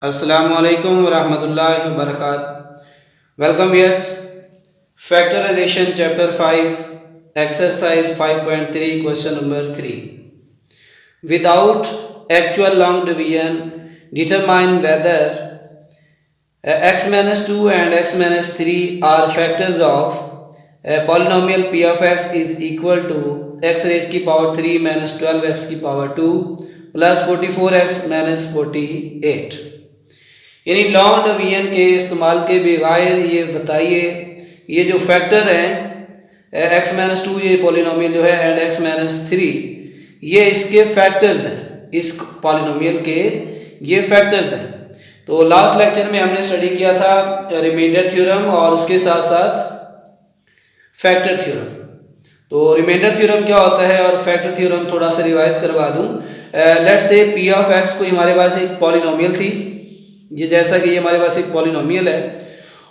Assalamu alaikum warahmatullahi wabarakatuh. Welcome viewers. Factorization chapter 5 exercise 5.3 question number 3. Without actual long division determine whether x minus 2 and x minus 3 are factors of a polynomial p of x is equal to x raised की power 3 minus 12x की power 2 plus 44x minus 48. यानी long division के इस्तेमाल के बगैर ये बताइए ये जो फैक्टर हैं x माइनस 2 ये पॉलिनोमियल जो है एंड x माइनस 3 ये इसके फैक्टर्स हैं, इस पॉलिनोमियल के ये फैक्टर्स हैं। तो लास्ट लेक्चर में हमने स्टडी किया था रिमाइंडर थ्योरम और उसके साथ साथ फैक्टर थ्योरम। तो रिमाइंडर थ्योरम क्या होता है और फैक्टर थ्योरम थोड़ा सा रिवाइज करवा दूं। Let's say p of x कोई हमारे पास एक पॉलिनोमियल थी, ये जैसा कि ये हमारे पास एक पॉलिनोमियल है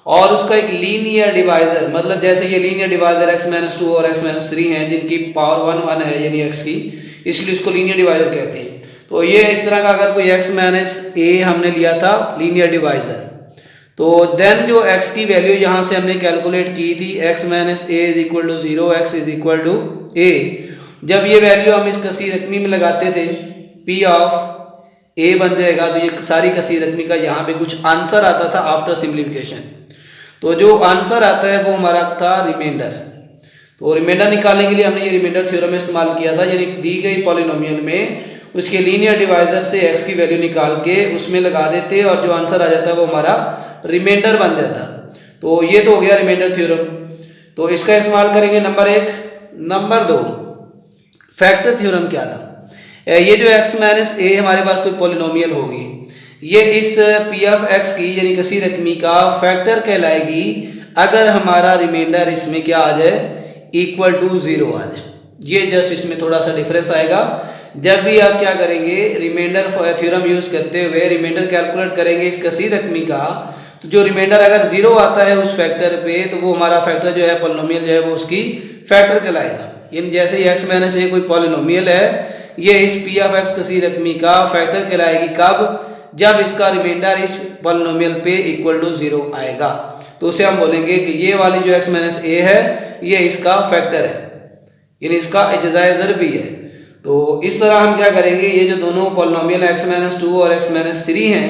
और उसका एक लीनियर डिवाइजर, मतलब जैसे ये लीनियर डिवाइजर x माइनस 2 और x माइनस 3 है जिनकी पावर 1 है यानी x की, इसलिए इसको लीनियर डिवाइजर कहते हैं। तो ये इस तरह का अगर कोई x माइनस a हमने लिया था लीनियर डिवाइजर, तो देन जो x की वैल्यू यहाँ से हमने कैलकुलेट की थी x माइनस a is equal to 0, x is equal to a। जब ये वैल्यू हम इस कसी रकमी में लगाते थे p ऑफ ए बन जाएगा, तो ये सारी कसीर रकमी का यहाँ पे कुछ आंसर आता था आफ्टर सिंप्लीफिकेशन। तो जो आंसर आता है वो हमारा था रिमाइंडर। तो रिमाइंडर निकालने के लिए हमने ये रिमाइंडर थ्योरम इस्तेमाल किया था, यानी दी गई पॉलिनोमियल में उसके लीनियर डिवाइजर से x की वैल्यू निकाल के उसमें लगा देते और जो आंसर आ जाता है वो हमारा रिमाइंडर बन जाता। तो ये तो हो गया रिमाइंडर थ्योरम। तो इसका इस्तेमाल करेंगे नंबर 1। नंबर 2 फैक्टर थ्योरम क्या था। ये जो x माइनस a हमारे पास कोई पॉलिनोमियल होगी, ये इस p ऑफ x की यानी किसी रकमी का फैक्टर कहलाएगी अगर हमारा रिमाइंडर इसमें क्या आ जाए, इक्वल टू 0 आ जाए। ये जस्ट इसमें थोड़ा सा डिफरेंस आएगा। जब भी आप क्या करेंगे रिमाइंडर थ्योरम यूज करते हुए रिमाइंडर कैलकुलेट करेंगे इस किसी रकमी का, तो जो रिमाइंडर अगर 0 आता है उस फैक्टर पे, तो वो हमारा फैक्टर जो है पॉलिनोमियल जो है वो उसकी फैक्टर कहलाएगा। यानी जैसे x माइनस a कोई पॉलिनोमियल है, ये इस p ऑफ x किसी रकमी का फैक्टर कहलाएगी कब, जब इसका रिमाइंडर इस पॉलिनोमियल पे इक्वल टू 0 आएगा। तो उसे हम बोलेंगे कि ये वाली जो x माइनस a है ये इसका फैक्टर है, यानी इसका इजाज़ाए ज़रबी है। तो इस तरह हम क्या करेंगे, ये जो दोनों पॉलिनोमियल x माइनस 2 और x माइनस 3 हैं,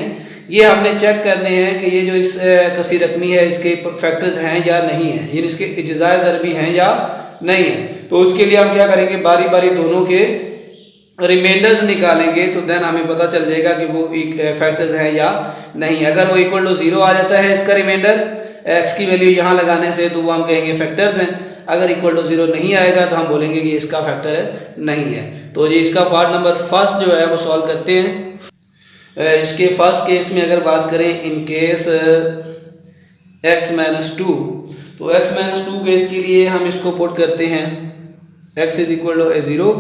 ये हमने चेक करने हैं कि ये जो इस किसी रकमी है इसके फैक्टर्स हैं या नहीं है, यानी इसके इजाज़ाए ज़रबी हैं या नहीं है। तो उसके लिए हम क्या करेंगे, बारी बारी दोनों के रिमाइंडर्स निकालेंगे, तो देन हमें पता चल जाएगा कि वो फैक्टर्स है या नहीं। अगर वो इक्वल टू 0 आ जाता है इसका रिमाइंडर x की वैल्यू यहाँ लगाने से, तो वो हम कहेंगे फैक्टर्स हैं। अगर इक्वल टू 0 नहीं आएगा तो हम बोलेंगे कि इसका फैक्टर है नहीं है। तो ये इसका पार्ट नंबर फर्स्ट जो है वो सॉल्व करते हैं। इसके फर्स्ट केस में अगर बात करें, इन केस x माइनस 2, तो x माइनस 2 केस के लिए हम इसको पुट करते हैं x is equal to 0।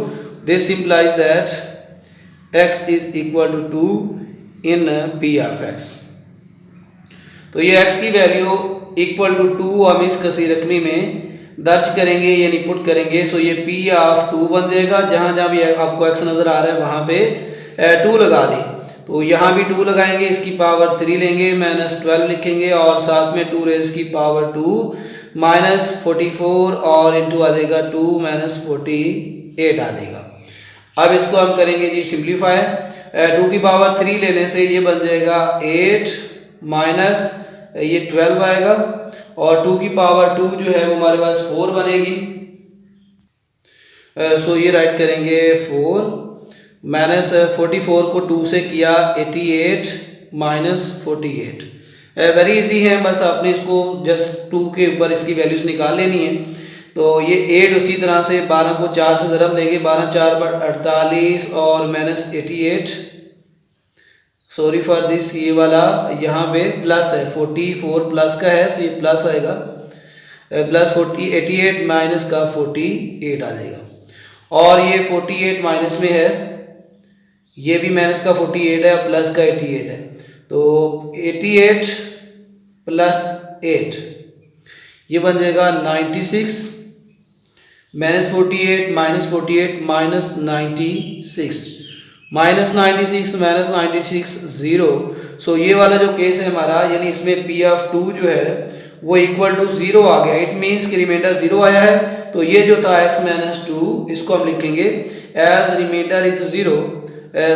This implies that x is equal to 2 in p of x। तो ये x की वैल्यू इक्वल टू 2 हम इस किसी रकमी में दर्ज करेंगे यानी पुट करेंगे। सो ये p ऑफ 2 बन जाएगा। जहाँ जहाँ भी आपको x नज़र आ रहा है वहाँ पे 2 लगा दें। तो यहाँ भी 2 लगाएंगे, इसकी पावर 3 लेंगे, माइनस 12 लिखेंगे और साथ में 2 रेज़ की पावर 2 माइनस 44 और इंटू आ जाएगा 2 माइनस 48 आ जाएगा। अब इसको हम करेंगे जी सिंप्लीफाई। 2 की पावर 3 लेने से ये बन जाएगा 8 माइनस ये 12 आएगा और 2 की पावर 2 जो है वो हमारे पास 4 बनेगी। सो ये राइट करेंगे 4 माइनस 44 को 2 से किया 88 माइनस 48। वेरी इजी है, बस आपने इसको जस्ट 2 के ऊपर इसकी वैल्यूज निकाल लेनी है। तो ये 8 उसी तरह से 12 को 4 से ज़रब देंगे, 12 4 पर 48 और माइनस 88। सॉरी फॉर दिस, ये वाला यहाँ पे प्लस है, 44 प्लस का है तो ये प्लस आएगा, प्लस 88 माइनस का 48 आ जाएगा। और ये 48 माइनस में है, ये भी माइनस का 48 है, प्लस का 88 है। तो 88 प्लस 8 ये बन जाएगा 96 माइनस 48 माइनस 48 माइनस 96। -96 0। सो ये वाला जो केस है हमारा, यानी इसमें पी ऑफ 2 जो है वो इक्वल टू 0 आ गया। इट मीन्स कि रिमाइंडर 0 आया है, तो ये जो था x माइनस 2, इसको हम लिखेंगे एज रिमाइंडर इज 0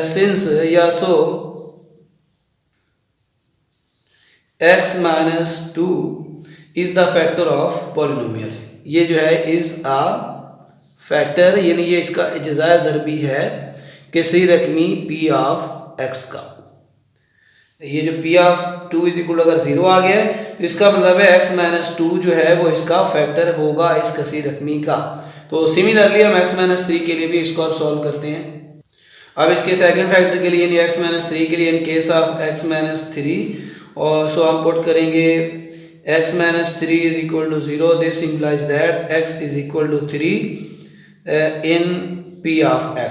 सिंस या सो x minus 2 is the factor of polynomial. ये जो है इज अ फैक्टर, यानी ये इसका इजाज़ दरबी है किसी रकमी p ऑफ x का। ये जो p ऑफ 2 इज इक्वल अगर 0 आ गया है तो इसका मतलब है x माइनस 2 जो है वो इसका फैक्टर होगा इस किसी रकमी का। तो सिमिलरली हम x माइनस 3 के लिए भी इसको सॉल्व करते हैं। अब इसके सेकंड फैक्टर के लिए, यानी x माइनस 3 के लिए, in case of x minus 3, और सो हम पुट करेंगे x minus 3 is equal to 0। This implies that x is equal to 3 in p of x।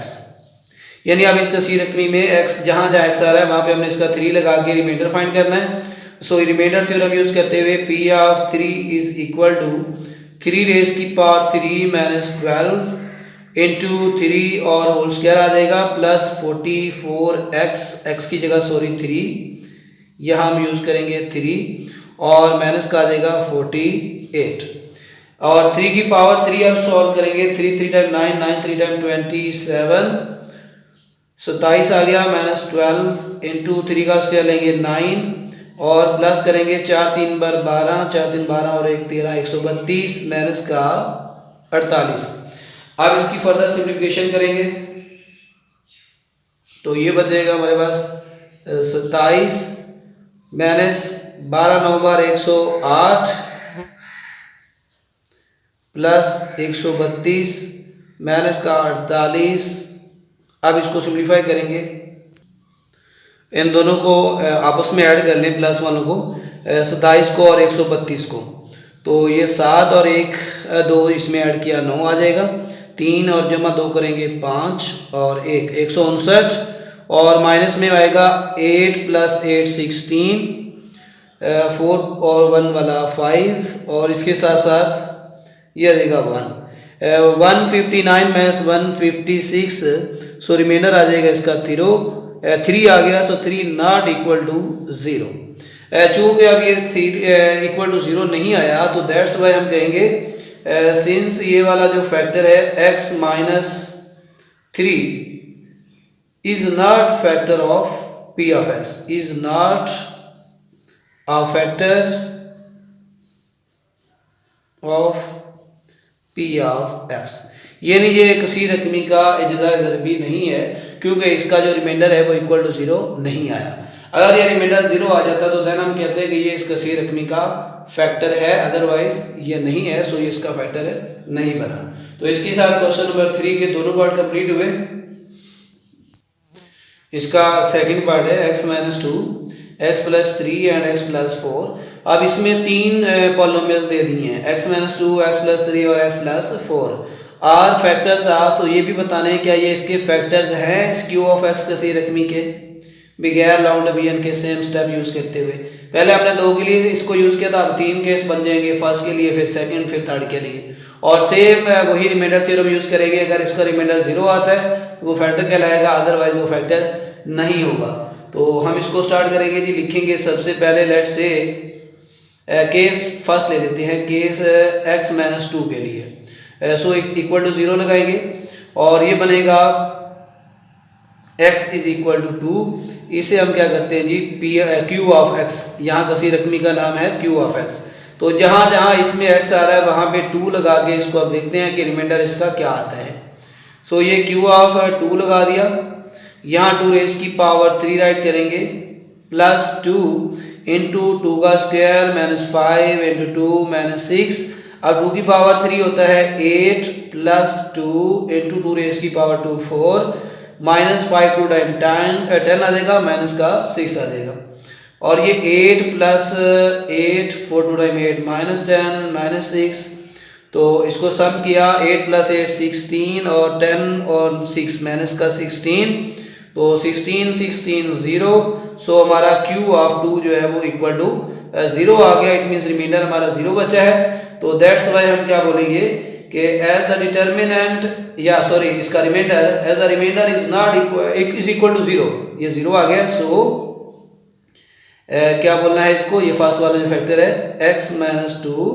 यानी अब इसका सी रकमी में x जहाँ जहाँ x आ रहा है वहाँ पे हमने इसका 3 लगा के रिमाइंडर फाइंड करना है। सो रिमाइंडर थ्योरम यूज करते हुए p of 3 is equal to 3 raise की पावर 3 माइनस 12 इंटू 3 और होल स्क्वायर आ जाएगा प्लस 44x, x की जगह सॉरी 3 यहाँ हम यूज करेंगे 3 और माइनस का आ जाएगा 48 और 3 की पावर 3 अब सॉल्व करेंगे। 3 3 टाइम 9, 9 3 टाइम 27, 27 आ गया माइनस 12 इंटू 3 का स्क्वायर लेंगे 9 और प्लस करेंगे 4 3 बार 12, 4 3 12 और 1 13, 132 माइनस का 48। अब इसकी फर्दर सिंप्लीफिकेशन करेंगे तो ये बचेगा हमारे पास 27 माइनस 12 9 बार 108 प्लस 132 माइनस का 48। अब इसको सिंप्लीफाई करेंगे, इन दोनों को आपस में ऐड कर लें, प्लस वालों को 27 को और 132 को, तो ये 7 और 1 2 इसमें ऐड किया 9 आ जाएगा। 3 और जमा 2 करेंगे 5 और 1 159 और माइनस में आएगा 8 प्लस 8 16, 4 और 1 वाला 5 और इसके साथ साथ ये आ जाएगा 159 माइनस 156, सो रिमाइंडर आ जाएगा इसका 3 आ गया। सो 3 नॉट इक्वल टू 0। चूँकि अब ये इक्वल टू 0 नहीं आया तो दैट्स वाई हम कहेंगे सिंस ये वाला जो फैक्टर है x minus 3 is not factor of p of x, is not a factor of p of x। यानी ये किसी रकमी का इजाज़ा ज़रबी नहीं है क्योंकि इसका जो रिमाइंडर है वो इक्वल टू 0 नहीं आया। अगर ये रिमाइंडर 0 आ जाता तो देन हम कहते हैं कि ये इस किसी रकमी का फैक्टर है, अदरवाइज ये नहीं है, सो ये इसका फैक्टर है नहीं बना। तो इसके साथ क्वेश्चन नंबर 3 के दोनों पार्ट कंप्लीट हुए। इसका सेकंड पार्ट है x minus 2, x plus 3 and x plus 4। अब इसमें 3 पॉलिनोमियल्स दे दिए हैं, x माइनस 2, x प्लस 3 और x plus 4 are factors are. तो ये भी बताने हैं क्या ये इसके फैक्टर्स हैं इस क्यू ऑफ एक्स किसी रकमी के बगैर लॉन्ग डिवीजन के सेम स्टेप यूज करते हुए। पहले हमने 2 के लिए इसको यूज किया था, अब 3 केस बन जाएंगे, फर्स्ट के लिए, फिर सेकंड, फिर थर्ड के लिए, और सेम वही रिमाइंडर थ्योरम यूज करेंगे। अगर इसका रिमाइंडर 0 आता है तो वो फैक्टर कहलाएगा, अदरवाइज वो फैक्टर नहीं होगा। तो हम इसको स्टार्ट करेंगे जी, लिखेंगे सबसे पहले लेट से केस फर्स्ट ले लेते हैं, केस x माइनस 2 के लिए। सो इक्वल टू 0 लगाएंगे और ये बनेगा x इज इक्वल टू 2। इसे हम क्या करते हैं जी क्यू ऑफ x, यहाँ किसी रकमी का नाम है क्यू ऑफ x। तो जहाँ जहाँ इसमें x आ रहा है वहाँ पे 2 लगा के इसको अब देखते हैं कि रिमाइंडर इसका क्या आता है। सो ये क्यू ऑफ 2 लगा दिया, यहाँ 2 रेज की पावर 3 राइट करेंगे प्लस 2 इंटू 2 का स्क्वायर माइनस 5 इंटू 2 माइनस 6। अब 2 की पावर 3 होता है 8 प्लस 2 इंटू 2 रेज की पावर 2 4 माइनस 5 2 टाइम 10 आ जाएगा, माइनस का 6 आ जाएगा। और ये 8 प्लस 8 4 2 टाइम 8 माइनस 10 माइनस 6। तो इसको सम किया 8 प्लस 8 16 और 10 और 6 माइनस का 16, तो 16 16 0। सो हमारा क्यू ऑफ 2 जो है वो इक्वल टू 0 आ गया। इट मीन्स रिमाइंडर हमारा 0 बचा है। तो दैट्स वाई हम क्या बोलेंगे कि एज द डिटर्मिनेंट या सॉरी इसका remainder as the remainder is not is equal to 0, ये 0 आ गया। सो क्या बोलना है इसको, ये फर्स्ट वाला जो फैक्टर है x माइनस 2,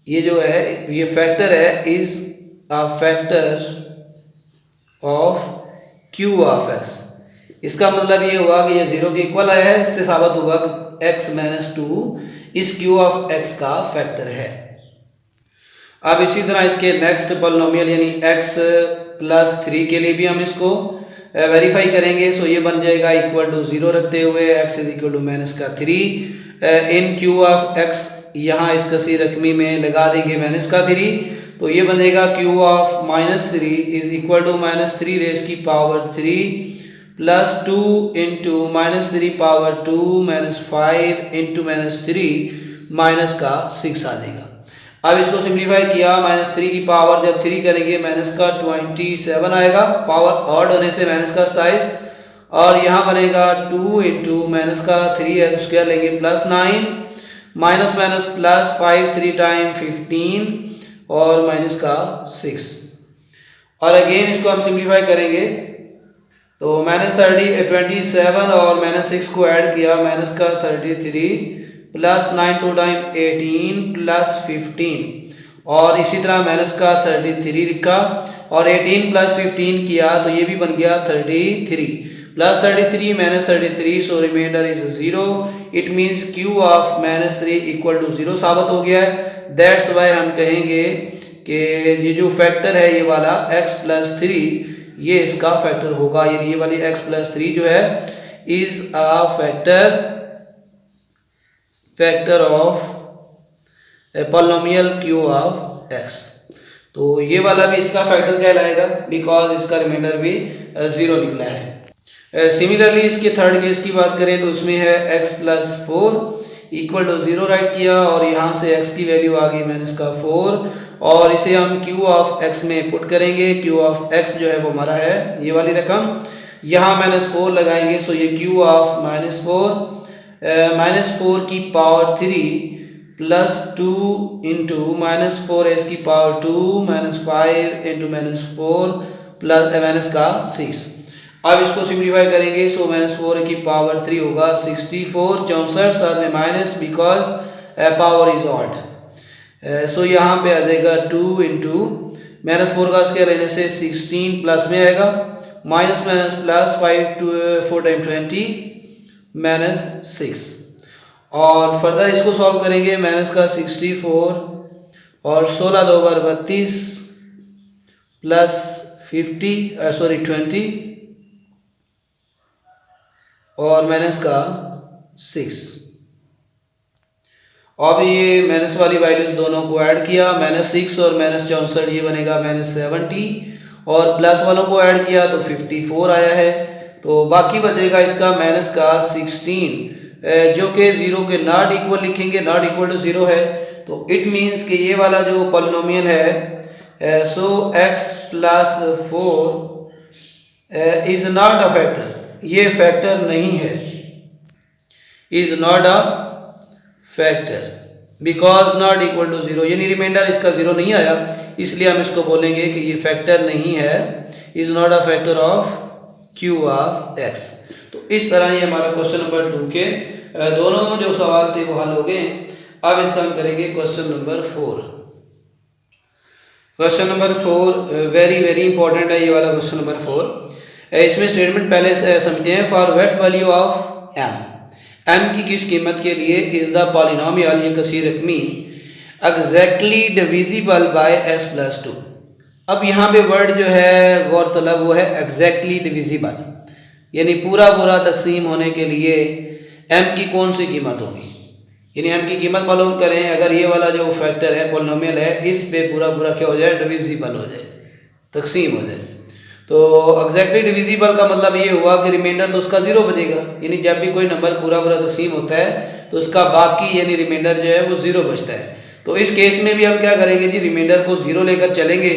ये जो है ये फैक्टर है is a factor of q of x। इसका मतलब ये हुआ कि ये 0 के इक्वल आया है, इससे साबित हुआ कि x माइनस 2 इस q ऑफ x का फैक्टर है। अब इसी तरह इसके नेक्स्ट पॉलिनोमियल यानी x प्लस 3 के लिए भी हम इसको वेरीफाई करेंगे। सो ये बन जाएगा इक्वल टू 0 रखते हुए x is equal to minus का 3 इन q ऑफ x, यहाँ इस कसी रकमी में लगा देंगे माइनस का 3, तो ये बनेगा q of minus 3 is equal to minus 3 raise की power 3 plus 2 into minus 3 power 2 minus 5 into minus 3 minus का 6 आ जाएगा। अब इसको सिंप्लीफाई किया, माइनस 3 की पावर जब 3 करेंगे माइनस का 27 आएगा, पावर ऑड होने से माइनस का 27, और यहाँ बनेगा 2 इंटू माइनस का 3 है तो स्क्वायर लेंगे plus 9 minus minus plus 5 3 time 15 और माइनस का 6। और अगेन इसको हम सिंप्लीफाई करेंगे तो माइनस 27 और माइनस 6 को ऐड किया, माइनस का 33 प्लस 9 टू टाइम 18 प्लस 15 और इसी तरह माइनस का 33 लिखा और 18 प्लस 15 किया तो ये भी बन गया 33 plus 33 minus 33, so remainder is 0। It means q of minus 3 equal to 0 साबित हो गया है। दैट्स वाई हम कहेंगे कि ये जो फैक्टर है ये वाला x प्लस 3 ये इसका फैक्टर होगा, ये वाली x प्लस 3 जो है is a factor of polynomial q of x। तो ये वाला भी इसका फैक्टर कहलाएगा बिकॉज इसका रिमाइंडर भी 0 निकला है। सिमिलरली इसके थर्ड केस की बात करें तो उसमें है x plus 4 equal to 0 write किया और यहाँ से x की वैल्यू आ गई माइनस का 4 और इसे हम q ऑफ x में पुट करेंगे। q ऑफ x जो है वो हमारा है ये वाली रकम, यहाँ माइनस 4 लगाएंगे, सो ये q ऑफ माइनस 4 की पावर 3 प्लस 2 इंटू माइनस 4 की power 2 minus 5 into minus 4 plus minus का 6। अब इसको सिंप्लीफाई करेंगे, सो माइनस 4 की पावर 3 होगा 64 64 साथ में minus because power is odd, so यहाँ पे आ जाएगा 2 इंटू माइनस 4 का स्क्वायर लेने से 16 प्लस में आएगा minus minus plus 5 to 4 time 20 minus 6 और फर्दर इसको सॉल्व करेंगे माइनस का 64 और 16 2 बार 32 प्लस 20 और माइनस का 6। अब ये माइनस वाली वैल्यूज दोनों को ऐड किया, माइनस 6 और माइनस 64 ये बनेगा माइनस 70 और प्लस वालों को ऐड किया तो 54 आया है। तो बाकी बचेगा इसका माइनस का 16 जो कि 0 के नॉट इक्वल लिखेंगे, नॉट इक्वल टू 0 है, तो इट मीन्स कि ये वाला जो पॉलिनोमियल है so x plus 4 is not a factor, ये फैक्टर नहीं है, is not a factor because not equal to 0, यानी रिमाइंडर इसका 0 नहीं आया, इसलिए हम इसको बोलेंगे कि ये फैक्टर नहीं है, is not a factor of q of x। तो इस तरह ये हमारा क्वेश्चन नंबर 2 के दोनों जो सवाल थे वो हल हो गए। अब इसका हम करेंगे question number 4। Question number 4 very very important है ये वाला क्वेश्चन नंबर 4। इसमें स्टेटमेंट पहले समझते हैं, for what value of m की किस कीमत के लिए इज द पॉलिनोमियल ये कसीर रकमी exactly divisible by x plus 2। अब यहाँ पे वर्ड जो है गौरतलब वो है एग्जैक्टली डिविजिबल, यानी पूरा पूरा तकसीम होने के लिए m की कौन सी कीमत होगी, यानी m की कीमत मालूम करें। अगर ये वाला जो फैक्टर है पॉलिनोमियल है इस पे पूरा पूरा क्या हो जाए, डिविजिबल हो जाए, तकसीम हो जाए। तो एग्जैक्टली डिविजिबल का मतलब ये हुआ कि रिमाइंडर तो उसका 0 बचेगा, यानी जब भी कोई नंबर पूरा पूरा तकसीम होता है तो उसका बाकी यानी रिमाइंडर जो है वो 0 बचता है। तो इस केस में भी हम क्या करेंगे जी, रिमाइंडर को 0 लेकर चलेंगे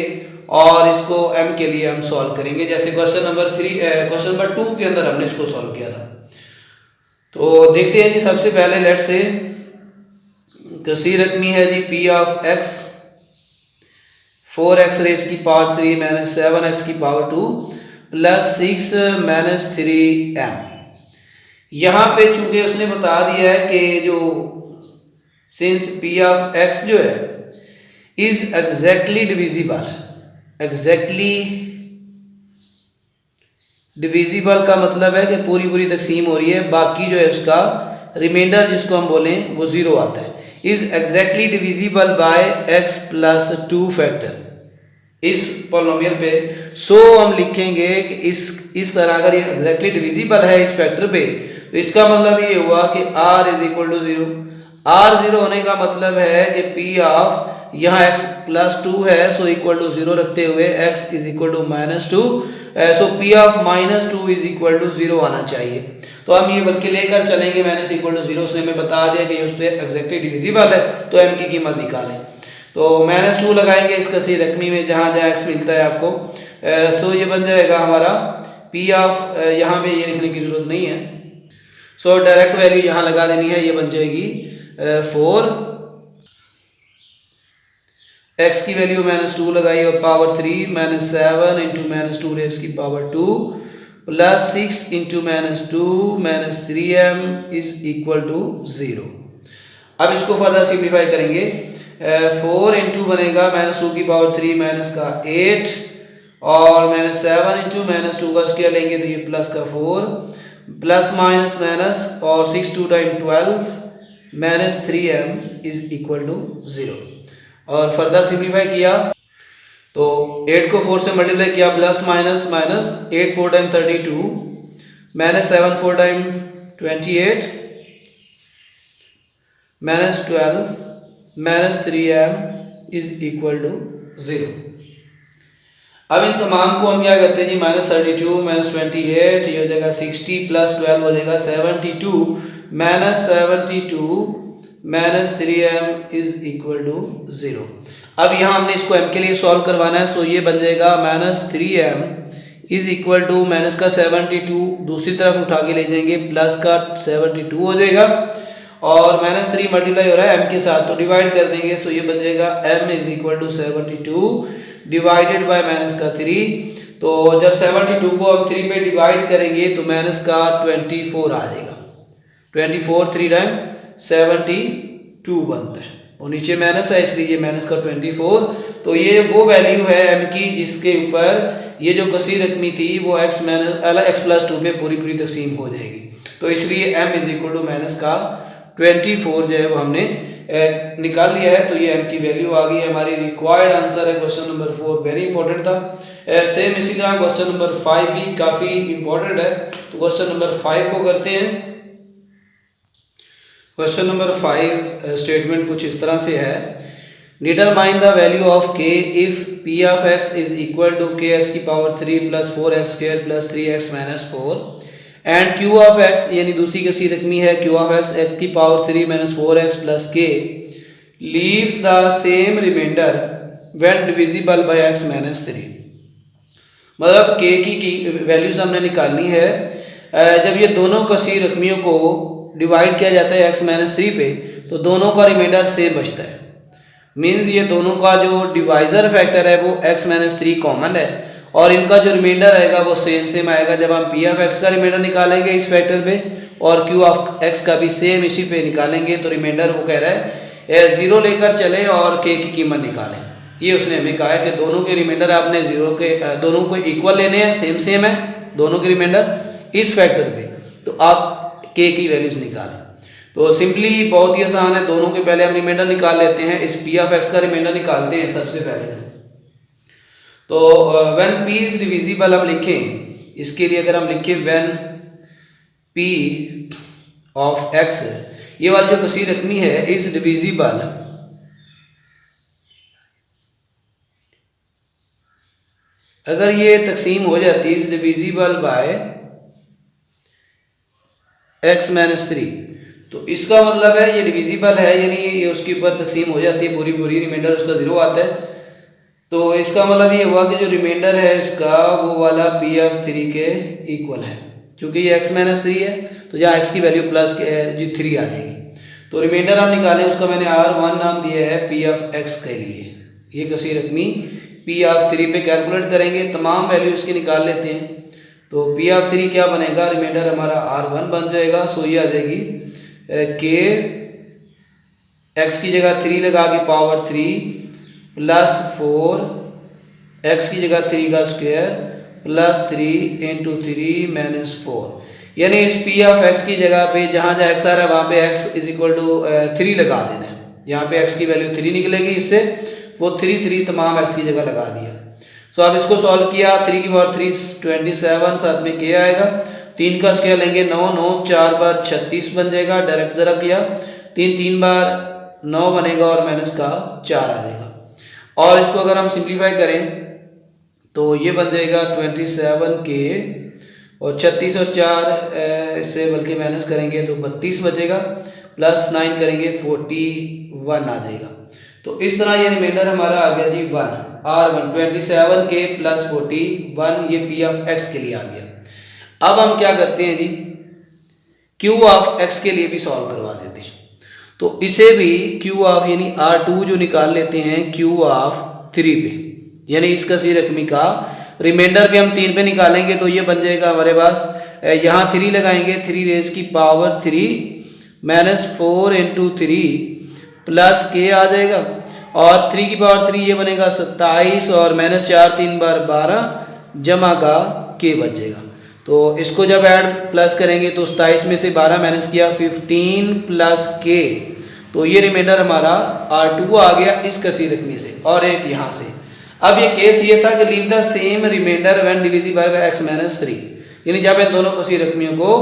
और इसको m के लिए हम सॉल्व करेंगे, जैसे क्वेश्चन नंबर 2 के अंदर हमने इसको सॉल्व किया था। तो देखते हैं जी, सबसे पहले लेट से कसीर रकमी है जी p of x 4x raise की पावर 3 माइनस 7x की पावर 2 प्लस 6 माइनस 3m। यहाँ पे चूंकि उसने बता दिया है कि जो सिंस p ऑफ x जो है is exactly divisible, exactly divisible का मतलब है कि पूरी पूरी तकसीम हो रही है, बाकी जो है उसका रिमाइंडर जिसको हम बोलें वो जीरो आता है। Is exactly divisible by x plus 2 factor इस पॉलिनोमियल पे। सो हम लिखेंगे कि इस तरह अगर ये एग्जैक्टली डिविजिबल है इस फैक्टर पे तो इसका मतलब ये हुआ कि r is equal to 0। r 0 होने का मतलब है कि p ऑफ यहाँ x प्लस 2 है, सो इक्वल टू 0 रखते हुए x is equal to minus 2, so p of minus 2 is equal to 0 आना चाहिए। तो हम ये बल्कि लेकर चलेंगे माइनस इक्वल टू 0, उसने हमें बता दिया कि उस पर एग्जैक्टली डिविजिबल है तो m की कीमत निकालें। तो माइनस 2 लगाएंगे इस कसी रकमी में जहाँ जहाँ x मिलता है आपको, सो ये बन जाएगा हमारा p ऑफ, यहाँ पे ये लिखने की जरूरत नहीं है, सो डायरेक्ट वैल्यू यहाँ लगा देनी है, ये बन जाएगी 4, x की वैल्यू माइनस 2 लगाई और power 3 minus 7 into minus 2 raise की power 2 plus 6 into minus 2 minus 3m is equal to 0। अब इसको फर्दर सिंप्लीफाई करेंगे, 4 इंटू बनेगा माइनस 2 की पावर 3 माइनस का 8 और माइनस 7 इंटू माइनस 2 का स्क्वायर लेंगे तो ये प्लस का 4 प्लस माइनस माइनस और 6 2 time 12 minus 3m is equal to 0। और फर्दर सिंप्लीफाई किया तो 8 को 4 से मल्टीप्लाई किया plus minus minus 8 4 time 32 minus 7 4 time 28 minus 12 minus 3m is equal to 0। अब इन तमाम को हम क्या करते हैं जी, माइनस 32 माइनस 28 ये हो जाएगा 60 प्लस 12 हो जाएगा 72 minus 72 minus 3m is equal to 0। अब यहाँ हमने इसको m के लिए सॉल्व करवाना है, सो ये बन जाएगा minus 3m is equal to minus का 72 दूसरी तरफ उठा के ले जाएंगे प्लस का 72 हो जाएगा और माइनस 3 मल्टीप्लाई हो रहा है m के साथ तो डिवाइड कर देंगे, सो ये बन जाएगा m is equal to 72 divided by minus का 3। तो जब 72 को हम 3 पे डिवाइड करेंगे तो माइनस का 24 आ जाएगा, 24 3 टाइम 72 बनता है और नीचे माइनस है इसलिए माइनस का 24। तो ये वो वैल्यू है m की जिसके ऊपर ये जो कसी रकमी थी वो x प्लस 2 पे पूरी पूरी तकसीम हो जाएगी। तो इसलिए m is equal to minus का 24 जो है वो हमने निकाल लिया है। तो ये m की वैल्यू आ गई, हमारी रिक्वायर्ड आंसर है क्वेश्चन नंबर 4, वेरी इंपॉर्टेंट था। सेम इसी तरह क्वेश्चन नंबर 5 भी काफ़ी इंपॉर्टेंट है, तो क्वेश्चन नंबर 5 को करते हैं। क्वेश्चन नंबर 5 स्टेटमेंट कुछ इस तरह से है, determine the value of k if p of x is equal to kx की power 3 plus 4x square plus 3x minus 4 and q of x यानी दूसरी किसी रकमी है q ऑफ x x की power 3 minus 4x plus k leaves the same remainder when divisible by x minus 3। मतलब k की values हमने निकालनी है जब ये दोनों कसी रकमियों को डिवाइड किया जाता है x माइनस 3 पे तो दोनों का रिमाइंडर सेम बचता है। मीन्स ये दोनों का जो डिवाइजर फैक्टर है वो x माइनस 3 कॉमन है और इनका जो रिमाइंडर आएगा वो सेम आएगा। जब हम p ऑफ x का रिमाइंडर निकालेंगे इस फैक्टर पे और q ऑफ x का भी सेम इसी पे निकालेंगे तो रिमाइंडर वो कह रहा है 0 लेकर चलें और k की कीमत निकालें। ये उसने हमें कहा है कि दोनों के रिमाइंडर आपने 0 के दोनों को इक्वल लेने हैं, सेम है दोनों के रिमाइंडर इस फैक्टर पे, तो आप k की वैल्यूज निकालें। तो सिंपली बहुत ही आसान है, दोनों के पहले हम रिमाइंडर निकाल लेते हैं। इस p ऑफ x का रिमाइंडर निकालते हैं सबसे पहले। तो व्हेन p इज डिविजिबल हम लिखें, इसके लिए अगर हम लिखें व्हेन p ऑफ x, ये वाली जो कसी रकमी है इज डिविजिबल अगर ये तकसीम हो जाती है is divisible by x minus 3 तो इसका मतलब है ये डिविजिबल है, यानी ये उसके ऊपर तकसीम हो जाती है पूरी रिमाइंडर उसका 0 आता है। तो इसका मतलब ये हुआ कि जो रिमाइंडर है इसका वो वाला p ऑफ 3 के इक्वल है, क्योंकि ये x माइनस 3 है तो जहाँ x की वैल्यू प्लस के जी 3 आ जाएगी। तो रिमाइंडर हम निकालें, उसका मैंने R1 नाम दिया है p ऑफ x के लिए। ये कसी रकमी पी ऑफ 3 पे कैलकुलेट करेंगे, तमाम वैल्यू इसकी निकाल लेते हैं। तो पी ऑफ 3 क्या बनेगा, रिमाइंडर हमारा R1 बन जाएगा। सो ये आ जाएगी के एक्स की जगह 3 लगा के पावर 3 प्लस 4 एक्स की जगह 3 का स्क्वायर प्लस 3 इंटू 3 माइनस 4। यानी इस पी ऑफ एक्स की जगह पे जहाँ जहाँ एक्स आ रहा है वहाँ पे एक्स इज इक्वल टू 3 लगा देना है। यहाँ पे एक्स की वैल्यू 3 निकलेगी, इससे वो 3 तमाम एक्स की जगह लगा दिया। सो अब इसको सॉल्व किया, 3 की पावर 3 27, साथ में के आएगा, 3 का स्क्वायर लेंगे 9, 9 4 बार 36 बन जाएगा। डायरेक्ट ज़रा किया, 3 3 बार 9 बनेगा और माइनस का 4 आ जाएगा। और इसको अगर हम सिंप्लीफाई करें तो ये बन जाएगा 27 के और 36 और 4 इससे बल्कि माइनस करेंगे तो 32 बचेगा, प्लस 9 करेंगे 41 आ जाएगा। तो इस तरह ये रिमाइंडर हमारा आ गया जी 1 R1 27 के प्लस 41, ये पी ऑफ एक्स के लिए आ गया। अब हम क्या करते हैं जी, क्यू ऑफ एक्स के लिए भी सॉल्व करवा देते हैं। तो इसे भी क्यू ऑफ यानी R2 जो निकाल लेते हैं क्यू ऑफ 3 पे, यानी इस कसी रकमी का रिमाइंडर भी हम 3 पे निकालेंगे। तो ये बन जाएगा हमारे पास, यहाँ 3 लगाएंगे, 3 रेज की पावर 3 माइनस 4 इंटू 3 प्लस के आ जाएगा, और 3 की पावर 3 ये बनेगा 27 और माइनस 4 3 बार 12 जमा का के बच जाएगा। तो इसको जब ऐड प्लस करेंगे तो 27 में से 12 माइनस किया 15 प्लस के, तो ये रिमाइंडर हमारा R2 आ गया इस कसी रकमी से, और एक यहाँ से। अब ये केस ये था कि leave the same remainder when divisible by x minus 3, यानी जब इन दोनों कसी रकमियों को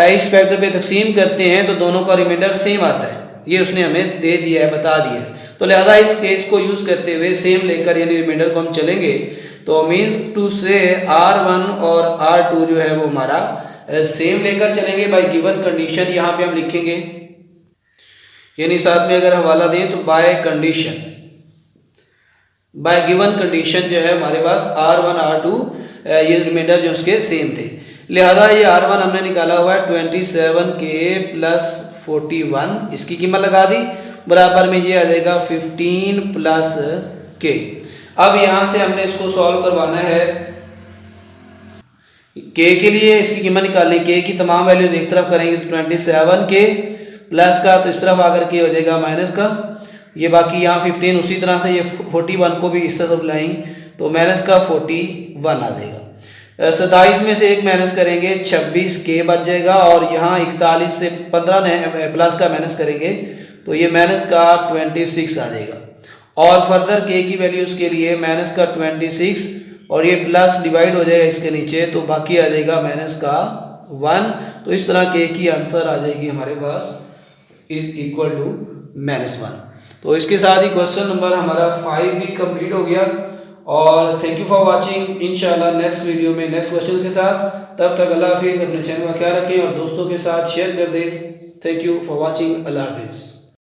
इस फैक्टर पे तकसीम करते हैं तो दोनों का रिमाइंडर सेम आता है। ये उसने हमें दे दिया है, बता दिया है। तो लिहाजा इस केस को यूज करते हुए सेम लेकर यानी रिमाइंडर को हम चलेंगे, तो मीन्स टू से R1 और R2 जो है वो हमारा सेम लेकर चलेंगे बाय गिवन कंडीशन। यहाँ पे हम लिखेंगे, यानी साथ में अगर हवाला दें तो by condition, by given condition जो है हमारे पास R1 R2 ये रिमाइंडर जो उसके सेम थे। लिहाजा ये R1 हमने निकाला हुआ है 27 के प्लस 41, इसकी कीमत लगा दी, बराबर में ये आ जाएगा 15 प्लस के। अब यहाँ से हमने इसको सॉल्व करवाना है, के के लिए इसकी कीमत निकालनी, के की तमाम वैल्यूज एक तरफ करेंगे तो 27 के प्लस का, तो इस तरफ आकर के हो जाएगा माइनस का, ये बाकी यहाँ 15 उसी तरह से ये 41 को भी इस तरफ लाएंगे तो माइनस का 41 आ जाएगा। 27 में से एक माइनस करेंगे 26 के बच जाएगा, और यहाँ 41 से 15 प्लस का माइनस करेंगे तो ये माइनस का 26 आ जाएगा। और फर्दर के की वैल्यूज के लिए माइनस का 26 और ये प्लस डिवाइड हो जाएगा इसके नीचे, तो बाकी आ जाएगा माइनस का 1। तो इस तरह के की आंसर आ जाएगी हमारे पास इज इक्वल टू -1। तो इसके साथ ही क्वेश्चन नंबर हमारा 5 भी कंप्लीट हो गया। और थैंक यू फॉर वाचिंग। इंशाल्लाह नेक्स्ट वीडियो में नेक्स्ट क्वेश्चन के साथ, तब तक अल्लाह हाफिज़। अपने चैनल का ख्याल रखें और दोस्तों के साथ शेयर कर दें। Thank you for watching. अल्लाह हाफिज़।